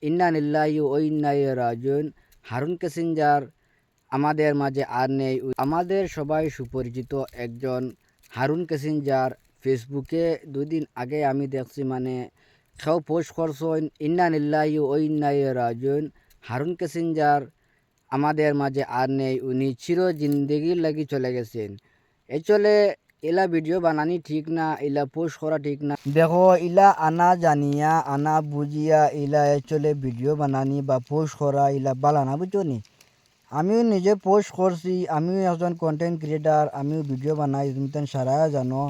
ইন্না লিল্লাহি ওয়া ইন্না ইলাইহি রাজিউন। হারুন প্যাসেঞ্জার আমাদের মাঝে আর নেই। আমাদের সবাই সুপরিচিত একজন হারুন প্যাসেঞ্জার। ফেসবুকে ২ দিন আগে আমি দেখছি মানে কেউ পোস্ট করছেন ইন্না লিল্লাহি ওয়া ইন্না ইলাইহি রাজিউন। হারুন প্যাসেঞ্জার আমাদের মাঝে আর নেই, উনি চির জিন্দেগির লাগি চলে গেছেন। চলে এলা ভিডিও বানানি ঠিক না, এলা পোস্ট করা ঠিক না। দেখো ইলা আনা জানিয়া আনা বুঝিয়া ইলা চলে ভিডিও বানানি বা পোস্ট করা ইলা বালা না, বুঝছো নি। আমিও নিজে পোস্ট করছি, আমিও একজন কন্টেন্ট ক্রিয়েটার, আমিও ভিডিও বানাই, তুমি তেন সারা জানো।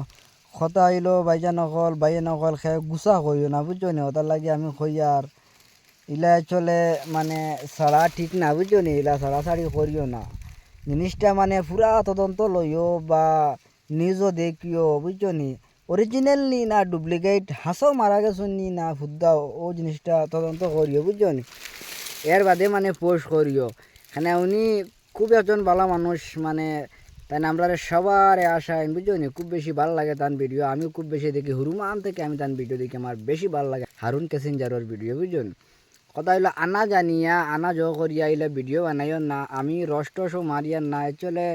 কথা হইলো ভাইজান নকল ভাইয়ে নকল খে গুছা কইও না, বুঝছো নি। ওটার লাগে আমি কই আর ইলা চলে মানে সারা ঠিক না, বুঝছো নি। ইলা সাড়াসাড়ি করিও না। জিনিসটা মানে পুরা তদন্ত লইও বা নিজও দেখিও, বুঝছো নি। অরিজিনাল নি না ডুপ্লিকেট, হাঁসও মারা গেছো নি না ফুদ্দাও, ও জিনিসটা তদন্ত করিও, বুঝছো নি। এর বাদে মানে পোস্ট করিও। এখানে উনি খুব একজন ভালো মানুষ, মানে তাই আমরা সবার আশায়, বুঝছো নি। খুব বেশি ভালো লাগে তার ভিডিও, আমিও খুব বেশি দেখি। হুরুমান থেকে আমি তার ভিডিও দেখি, আমার বেশি ভালো লাগে হারুন প্যাসেঞ্জারের ভিডিও, বুঝছো নি। কথা হইলো আনা জানিয়া আনা করিয়া এলে ভিডিও বানাইও না, আমি রস মারিয়া না। চলে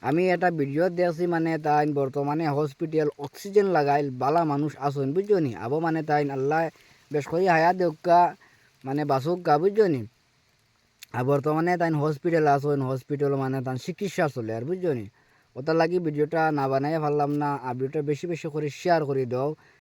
আমি একটা ভিডিও দেখছি মানে তাই বর্তমানে হসপিটাল অক্সিজেন লাগাইল বালা মানুষ আসুন, বুঝছো নি। আবো মানে তাই আল্লাহ বেশ করি হায়া দেউকা মানে বাসুক গা, বুঝছো নি। আর বর্তমানে তাই হসপিটাল আসুন, হসপিটাল মানে তার চিকিৎসা চলে আর, বুঝছো নি। ওটার লাগি ভিডিওটা না বানাই পারলাম না। আর ভিডিওটা বেশি বেশি করে শেয়ার করে দাও।